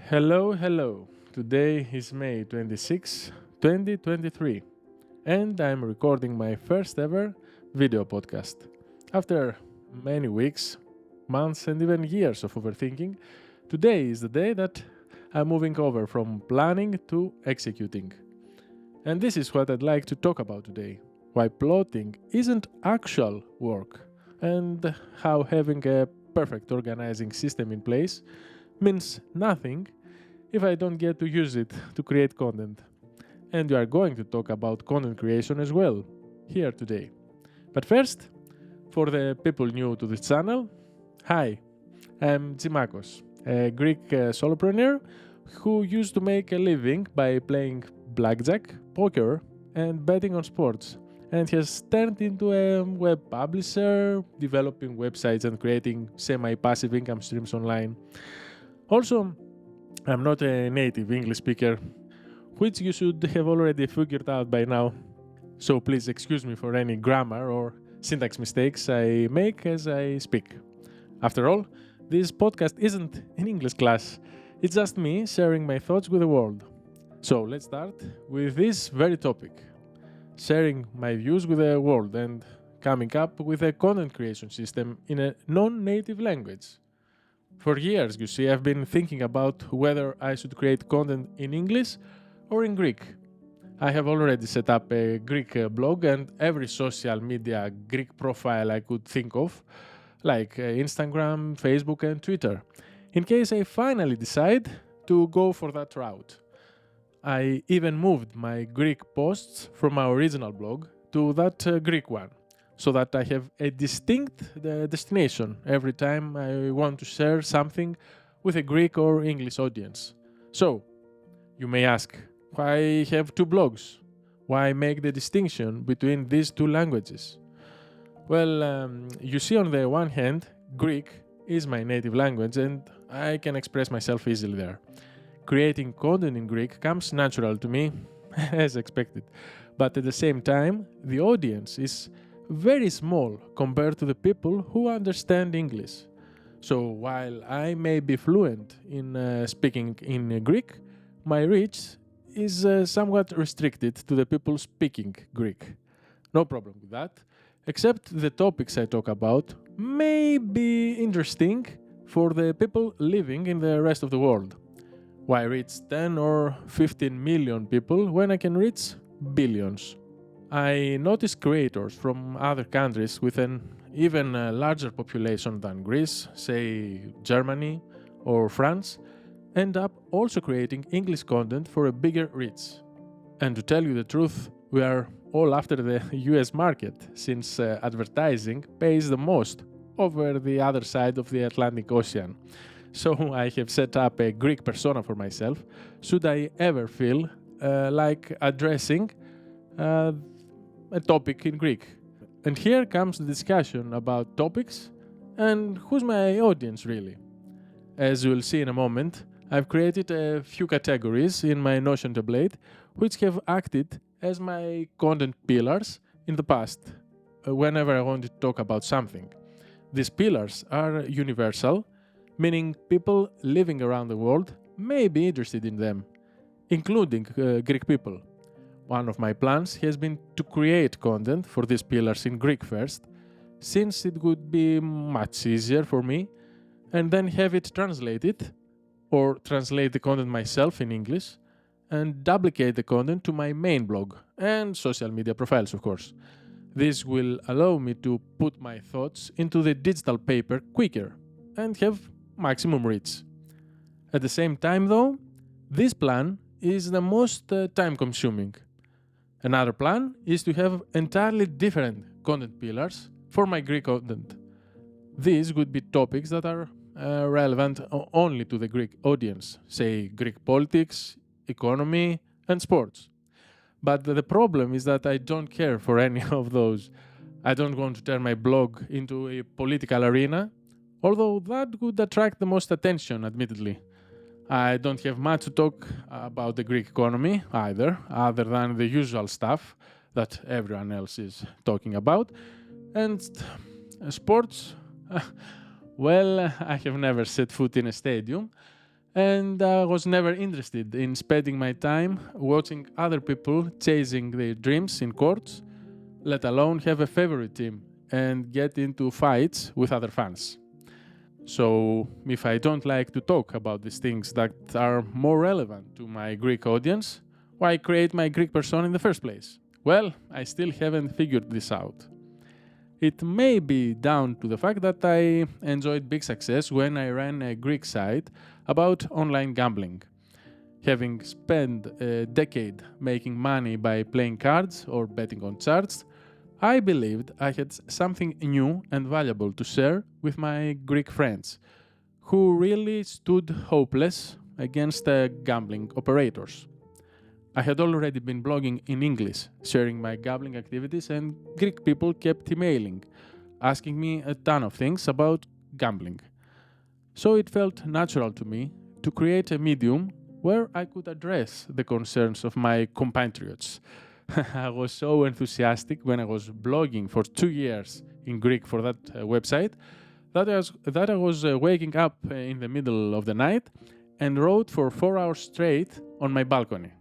Hello, hello. Today is May 26, 2023, and I'm recording my first ever video podcast. After many weeks, months, and even years of overthinking, today is the day that I'm moving over from planning to executing. And this is what I'd like to talk about today: why plotting isn't actual work, and how having a perfect organizing system in place means nothing if I don't get to use it to create content. And we are going to talk about content creation as well here today. But first, for the people new to this channel, hi, I'm Makos, a Greek solopreneur who used to make a living by playing blackjack, poker, and betting on sports, and has turned into a web publisher, developing websites and creating semi-passive income streams online. Also, I'm not a native English speaker, which you should have already figured out by now. So please excuse me for any grammar or syntax mistakes I make as I speak. After all, this podcast isn't an English class. It's just me sharing my thoughts with the world. So let's start with this very topic: sharing my views with the world and coming up with a content creation system in a non-native language. For years, you see, I've been thinking about whether I should create content in English or in Greek. I have already set up a Greek blog and every social media Greek profile I could think of, like Instagram, Facebook, and Twitter, in case I finally decide to go for that route. I even moved my Greek posts from our original blog to that Greek one, so that I have a distinct destination every time I want to share something with a Greek or English audience. So, you may ask, why have two blogs? Why make the distinction between these two languages? Well, you see, on the one hand, Greek is my native language and I can express myself easily there. Creating content in Greek comes natural to me, as expected. But at the same time, the audience is very small compared to the people who understand English. So while I may be fluent in speaking in Greek, my reach is somewhat restricted to the people speaking Greek. No problem with that, except the topics I talk about may be interesting for the people living in the rest of the world. Why reach 10 or 15 million people when I can reach billions? I notice creators from other countries with an even larger population than Greece, say Germany or France, end up also creating English content for a bigger reach. And to tell you the truth, we are all after the US market, since advertising pays the most over the other side of the Atlantic Ocean. So I have set up a Greek persona for myself, should I ever feel like addressing a topic in Greek. And here comes the discussion about topics and who's my audience really. As you'll see in a moment, I've created a few categories in my Notion template which have acted as my content pillars in the past whenever I want to talk about something. These pillars are universal, meaning people living around the world may be interested in them, including Greek people. One of my plans has been to create content for these pillars in Greek first, since it would be much easier for me, and then have it translated, or translate the content myself in English, and duplicate the content to my main blog and social media profiles, of course. This will allow me to put my thoughts into the digital paper quicker and have maximum reach. At the same time, though, this plan is the most time-consuming. Another plan is to have entirely different content pillars for my Greek content. These would be topics that are relevant only to the Greek audience, say Greek politics, economy, and sports. But the problem is that I don't care for any of those. I don't want to turn my blog into a political arena, although that would attract the most attention, admittedly. I don't have much to talk about the Greek economy either, other than the usual stuff that everyone else is talking about. And sports, well, I have never set foot in a stadium, And I was never interested in spending my time watching other people chasing their dreams in courts, let alone have a favorite team and get into fights with other fans. So, if I don't like to talk about these things that are more relevant to my Greek audience, why create my Greek persona in the first place? Well, I still haven't figured this out. It may be down to the fact that I enjoyed big success when I ran a Greek site about online gambling. Having spent a decade making money by playing cards or betting on charts, I believed I had something new and valuable to share with my Greek friends, who really stood hopeless against gambling operators. I had already been blogging in English, sharing my gambling activities, and Greek people kept emailing, asking me a ton of things about gambling. So it felt natural to me to create a medium where I could address the concerns of my compatriots. I was so enthusiastic when I was blogging for 2 years in Greek for that website that I was waking up in the middle of the night and wrote for 4 hours straight on my balcony.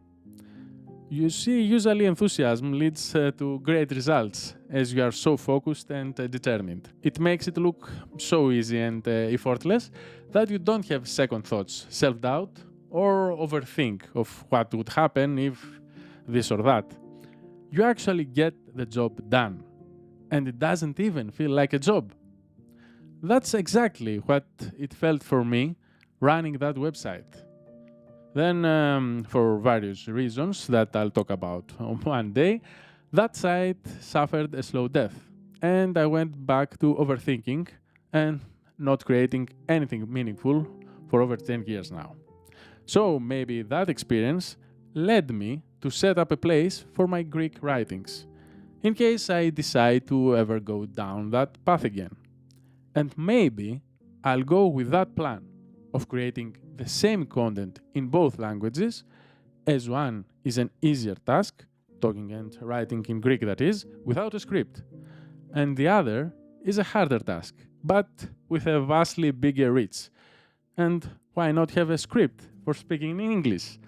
You see, usually enthusiasm leads to great results as you are so focused and determined. It makes it look so easy and effortless that you don't have second thoughts, self doubt, or overthink of what would happen if this or that. You actually get the job done, and it doesn't even feel like a job. That's exactly what it felt for me running that website. Then, for various reasons that I'll talk about on one day, that site suffered a slow death, and I went back to overthinking and not creating anything meaningful for over 10 years now. So maybe that experience led me to set up a place for my Greek writings, in case I decide to ever go down that path again. And maybe I'll go with that plan of creating the same content in both languages, as one is an easier task, talking and writing in Greek that is, without a script, and the other is a harder task, but with a vastly bigger reach. And why not have a script for speaking in English?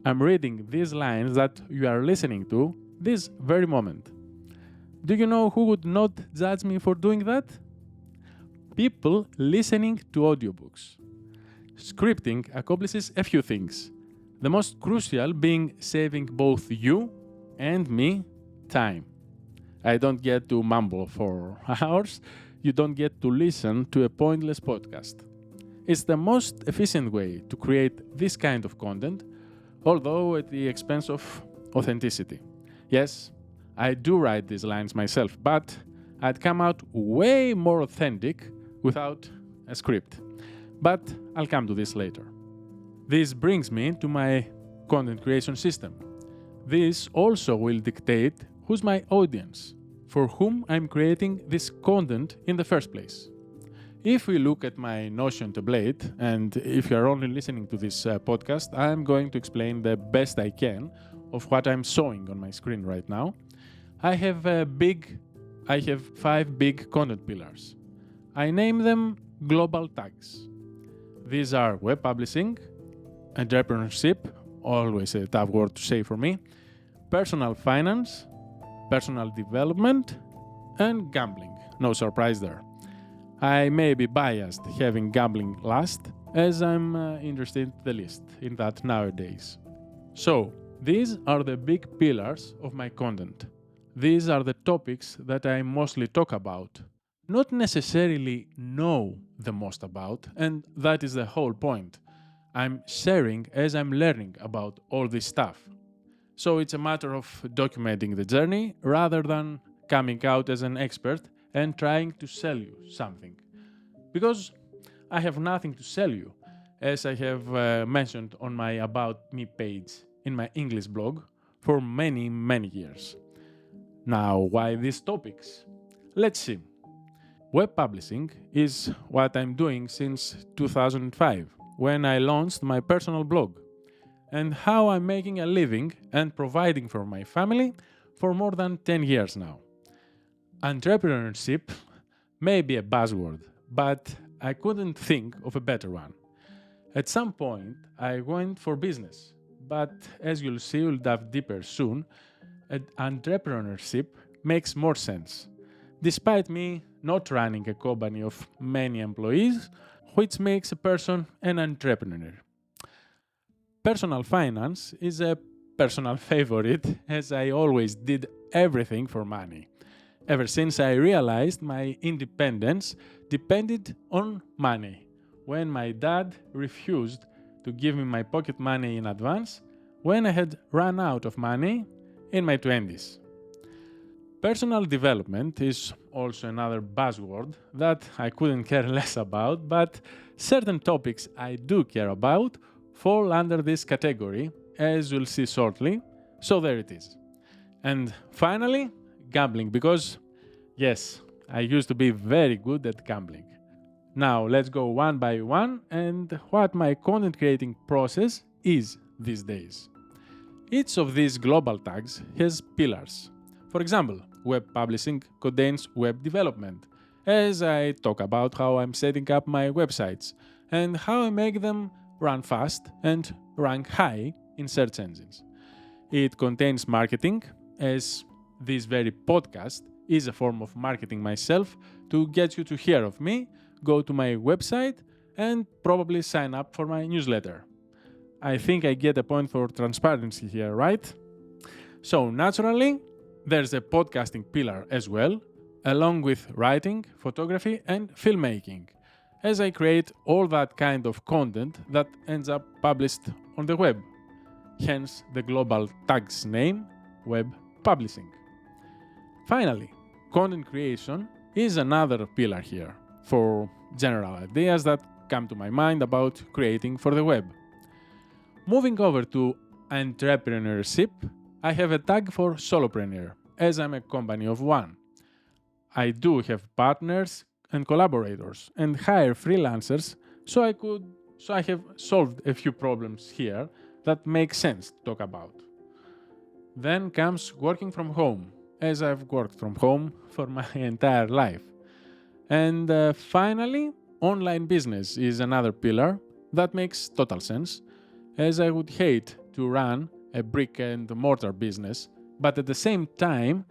I'm reading these lines that you are listening to this very moment. Do you know who would not judge me for doing that? People listening to audiobooks. Scripting accomplishes a few things, the most crucial being saving both you and me time. I don't get to mumble for hours, you don't get to listen to a pointless podcast. It's the most efficient way to create this kind of content, although at the expense of authenticity. Yes, I do write these lines myself, but I'd come out way more authentic without a script. But I'll come to this later. This brings me to my content creation system. This also will dictate who's my audience, for whom I'm creating this content in the first place. If we look at my Notion template, and if you're only listening to this podcast, I'm going to explain the best I can of what I'm showing on my screen right now. I have 5 big content pillars. I name them global tags. These are web publishing, entrepreneurship, always a tough word to say for me, personal finance, personal development, and gambling. No surprise there. I may be biased having gambling last, as I'm interested the least in that nowadays. So, these are the big pillars of my content. These are the topics that I mostly talk about. Not necessarily know the most about, and that is the whole point. I'm sharing as I'm learning about all this stuff. So it's a matter of documenting the journey rather than coming out as an expert and trying to sell you something. Because I have nothing to sell you, as I have mentioned on my About Me page in my English blog for many, many years. Now, why these topics? Let's see. Web publishing is what I'm doing since 2005, when I launched my personal blog, and how I'm making a living and providing for my family for more than 10 years now. Entrepreneurship may be a buzzword, but I couldn't think of a better one. At some point, I went for business, but as you'll see, we'll dive deeper soon. Entrepreneurship makes more sense, despite me not running a company of many employees, which makes a person an entrepreneur. Personal finance is a personal favorite as I always did everything for money. Ever since I realized my independence depended on money. When my dad refused to give me my pocket money in advance, when I had run out of money in my 20s. Personal development is also another buzzword that I couldn't care less about, but certain topics I do care about fall under this category, as you'll see shortly. So there it is. And finally, gambling, because yes, I used to be very good at gambling. Now let's go one by one and what my content creating process is these days. Each of these global tags has pillars. For example, web publishing contains web development, as I talk about how I'm setting up my websites and how I make them run fast and rank high in search engines. It contains marketing, as this very podcast is a form of marketing myself to get you to hear of me, go to my website, and probably sign up for my newsletter. I think I get a point for transparency here, right? So naturally, there's a podcasting pillar as well, along with writing, photography, and filmmaking, as I create all that kind of content that ends up published on the web. Hence the global tag's name, web publishing. Finally, content creation is another pillar here for general ideas that come to my mind about creating for the web. Moving over to entrepreneurship, I have a tag for solopreneur, as I'm a company of one. I do have partners and collaborators and hire freelancers, so I have solved a few problems here that make sense to talk about. Then comes working from home, as I've worked from home for my entire life. And finally, online business is another pillar that makes total sense, as I would hate to run a brick and mortar business, but at the same time,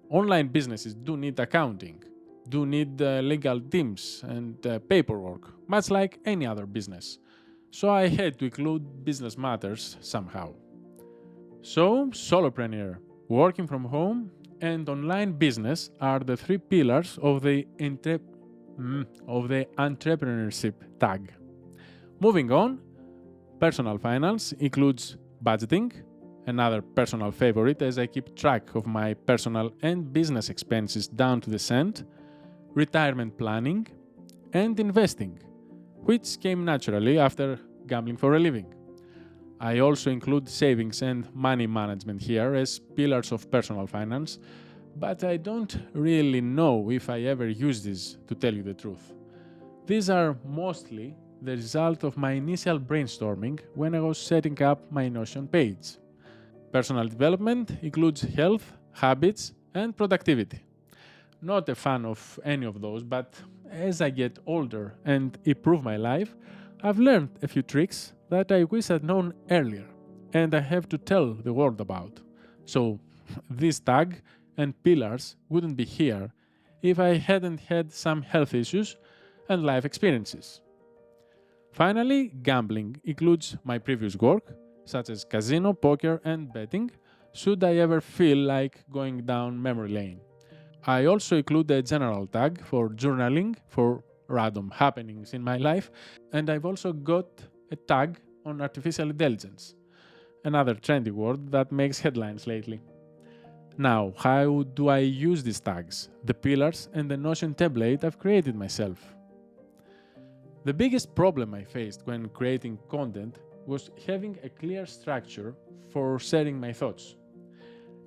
online businesses do need accounting, do need legal teams and paperwork, much like any other business. So I had to include business matters somehow. So, solopreneur, working from home, and online business are the three pillars of the entrepreneurship tag. Moving on, personal finance includes budgeting, another personal favorite as I keep track of my personal and business expenses down to the cent, retirement planning, and investing, which came naturally after gambling for a living. I also include savings and money management here as pillars of personal finance, but I don't really know if I ever use these, to tell you the truth. These are mostly the result of my initial brainstorming when I was setting up my Notion page. Personal development includes health, habits, and productivity. Not a fan of any of those, but as I get older and improve my life, I've learned a few tricks that I wish I'd known earlier, and I have to tell the world about. So, this tag and pillars wouldn't be here if I hadn't had some health issues and life experiences. Finally, gambling includes my previous work, such as casino, poker, and betting, should I ever feel like going down memory lane. I also include a general tag for journaling for random happenings in my life, and I've also got a tag on artificial intelligence, another trendy word that makes headlines lately. Now, how do I use these tags, the pillars, and the Notion template I've created myself? The biggest problem I faced when creating content was having a clear structure for sharing my thoughts.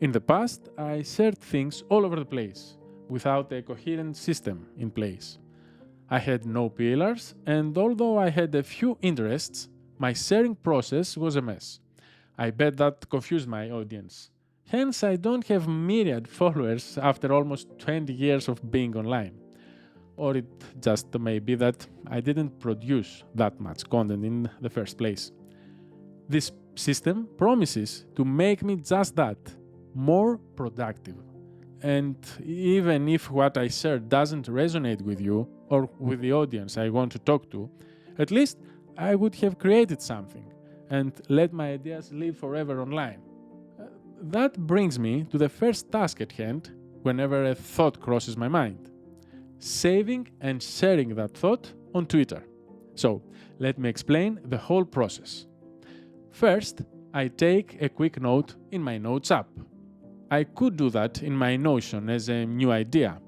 In the past, I shared things all over the place, without a coherent system in place. I had no pillars, and although I had a few interests, my sharing process was a mess. I bet that confused my audience. Hence, I don't have myriad followers after almost 20 years of being online. or it just may be that I didn't produce that much content in the first place. This system promises to make me just that, more productive. And even if what I share doesn't resonate with you or with the audience I want to talk to, at least I would have created something and let my ideas live forever online. That brings me to the first task at hand whenever a thought crosses my mind: saving and sharing that thought on Twitter. So, let me explain the whole process. First, I take a quick note in my Notes app. I could do that in my Notion as a new idea,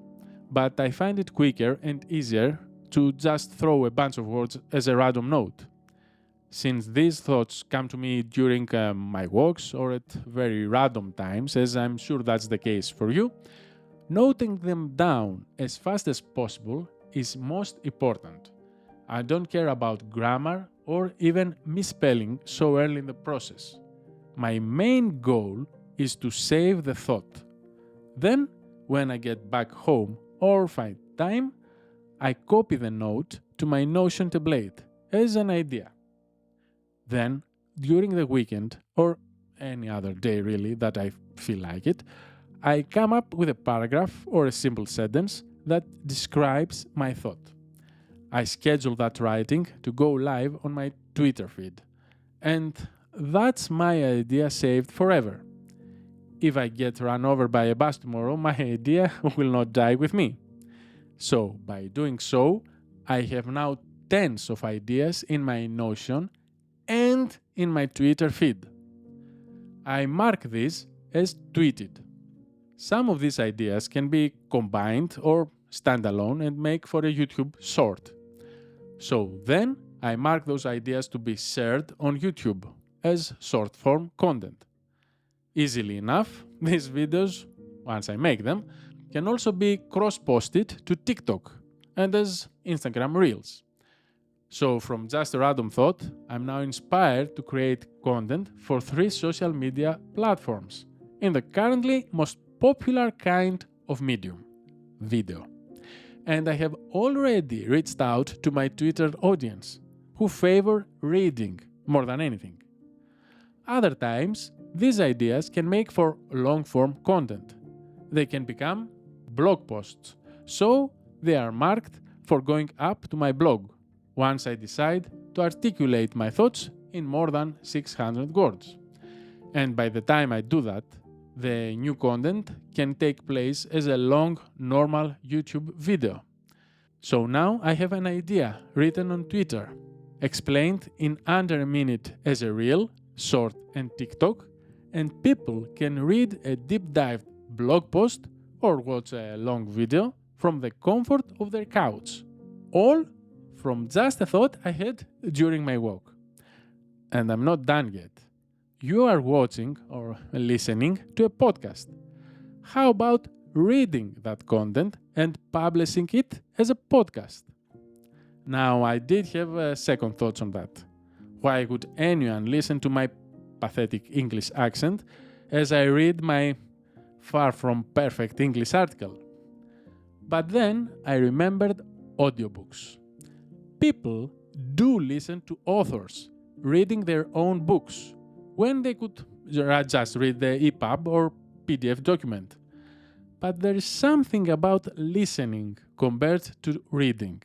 but I find it quicker and easier to just throw a bunch of words as a random note. Since these thoughts come to me during my walks or at very random times, as I'm sure that's the case for you, noting them down as fast as possible is most important. I don't care about grammar or even misspelling so early in the process. My main goal is to save the thought. Then, when I get back home or find time, I copy the note to my Notion template as an idea. Then, during the weekend or any other day really that I feel like it, I come up with a paragraph or a simple sentence that describes my thought. I schedule that writing to go live on my Twitter feed. And that's my idea saved forever. If I get run over by a bus tomorrow, my idea will not die with me. So, by doing so, I have now tens of ideas in my Notion and in my Twitter feed. I mark these as tweeted. Some of these ideas can be combined or standalone and make for a YouTube short. So then I mark those ideas to be shared on YouTube as short form content. Easily enough, these videos, once I make them, can also be cross-posted to TikTok and as Instagram Reels. So from just a random thought, I'm now inspired to create content for 3 social media platforms in the currently most popular kind of medium, video. And I have already reached out to my Twitter audience, who favor reading more than anything. Other times, these ideas can make for long-form content. They can become blog posts, so they are marked for going up to my blog once I decide to articulate my thoughts in more than 600 words. And by the time I do that, the new content can take place as a long, normal YouTube video. So now I have an idea written on Twitter, explained in under a minute as a reel, short and TikTok, and people can read a deep dive blog post or watch a long video from the comfort of their couch, all from just a thought I had during my walk. And I'm not done yet. You are watching or listening to a podcast. How about reading that content and publishing it as a podcast? Now, I did have second thoughts on that. Why would anyone listen to my pathetic English accent as I read my far from perfect English article? But then I remembered audiobooks. People do listen to authors reading their own books when they could just read the EPUB or PDF document. But there is something about listening compared to reading.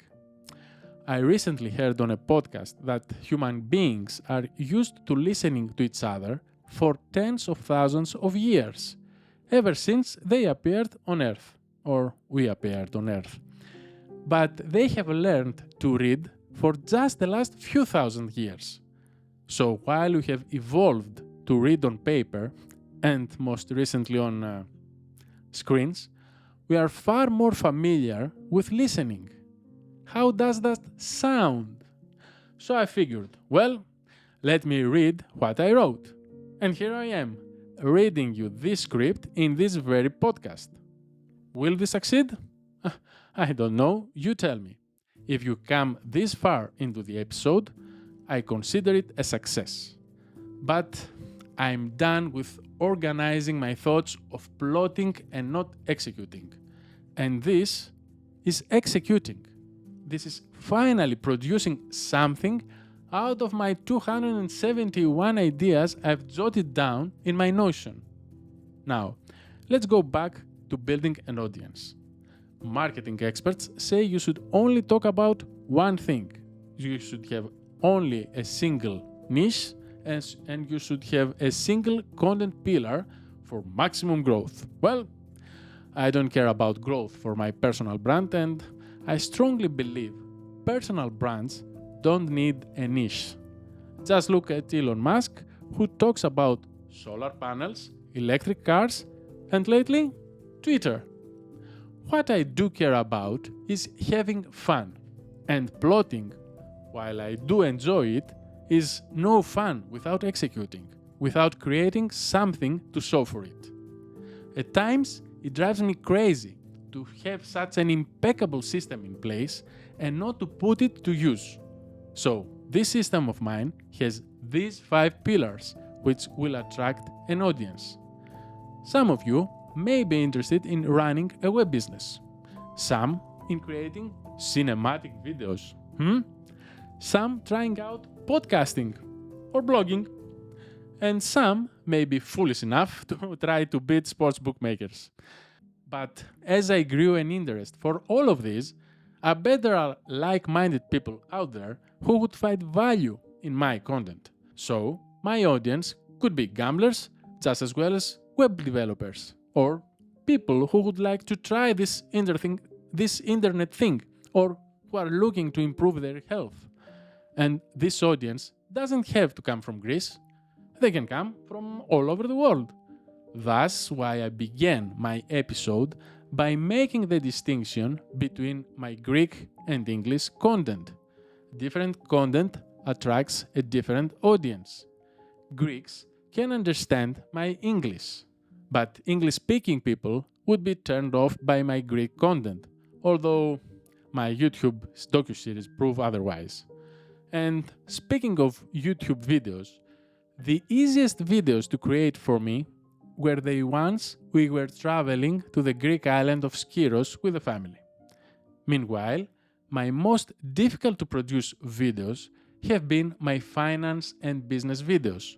I recently heard on a podcast that human beings are used to listening to each other for tens of thousands of years, ever since they appeared on Earth, or we appeared on Earth. But they have learned to read for just the last few thousand years. So while we have evolved to read on paper, and most recently on screens, we are far more familiar with listening. How does that sound? So I figured, well, let me read what I wrote. And here I am, reading you this script in this very podcast. Will this succeed? I don't know, you tell me. If you come this far into the episode, I consider it a success. But I'm done with organizing my thoughts of plotting and not executing. And this is executing. This is finally producing something out of my 271 ideas I've jotted down in my Notion. Now, let's go back to building an audience. Marketing experts say you should only talk about one thing. You should have only a single niche and you should have a single content pillar for maximum growth. Well, I don't care about growth for my personal brand, and I strongly believe personal brands don't need a niche. Just look at Elon Musk, who talks about solar panels, electric cars, and lately, Twitter. What I do care about is having fun, and plotting, while I do enjoy it, is no fun without executing, without creating something to show for it. At times, it drives me crazy to have such an impeccable system in place and not to put it to use. So, this system of mine has these 5 pillars which will attract an audience. Some of you may be interested in running a web business. Some in creating cinematic videos. Some trying out podcasting or blogging. And some may be foolish enough to try to beat sports bookmakers. But as I grew an interest for all of these, I bet there are like-minded people out there who would find value in my content. So, my audience could be gamblers just as well as web developers, or people who would like to try this internet thing, or who are looking to improve their health. And this audience doesn't have to come from Greece. They can come from all over the world. That's why I began my episode by making the distinction between my Greek and English content. Different content attracts a different audience. Greeks can understand my English, but English-speaking people would be turned off by my Greek content, although my YouTube docuseries prove otherwise. And speaking of YouTube videos, the easiest videos to create for me were the ones we were traveling to the Greek island of Skiros with the family. Meanwhile, my most difficult to produce videos have been my finance and business videos,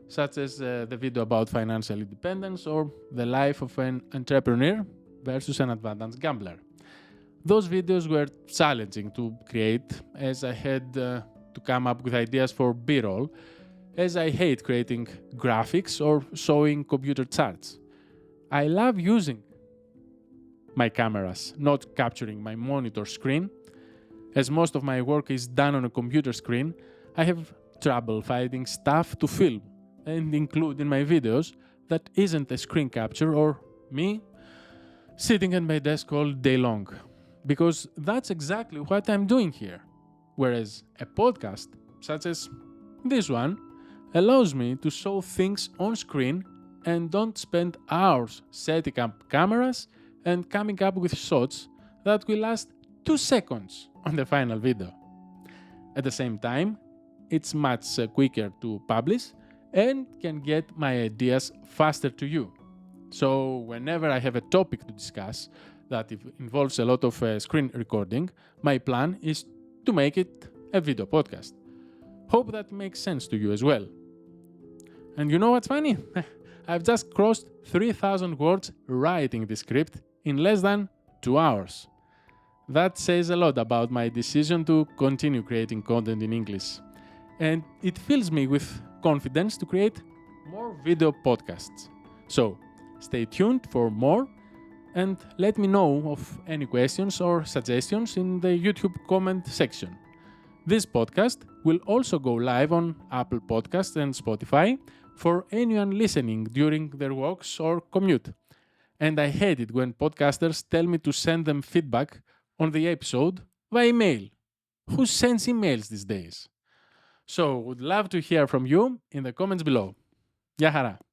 such as the video about financial independence or the life of an entrepreneur versus an advanced gambler. Those videos were challenging to create as I had to come up with ideas for B-roll, as I hate creating graphics or showing computer charts. I love using my cameras, not capturing my monitor screen. As most of my work is done on a computer screen, I have trouble finding stuff to film and include in my videos that isn't a screen capture or me sitting at my desk all day long. Because that's exactly what I'm doing here. Whereas a podcast, such as this one, allows me to show things on screen and don't spend hours setting up cameras and coming up with shots that will last 2 seconds on the final video. At the same time, it's much quicker to publish and can get my ideas faster to you. So whenever I have a topic to discuss that involves a lot of screen recording, my plan is to make it a video podcast. Hope that makes sense to you as well. And you know what's funny? I've just crossed 3,000 words writing the script in less than 2 hours. That says a lot about my decision to continue creating content in English. And it fills me with confidence to create more video podcasts. So, stay tuned for more and let me know of any questions or suggestions in the YouTube comment section. This podcast will also go live on Apple Podcasts and Spotify for anyone listening during their walks or commute. And I hate it when podcasters tell me to send them feedback on the episode via email. Who sends emails these days? So, would love to hear from you in the comments below. Γεια χαρά!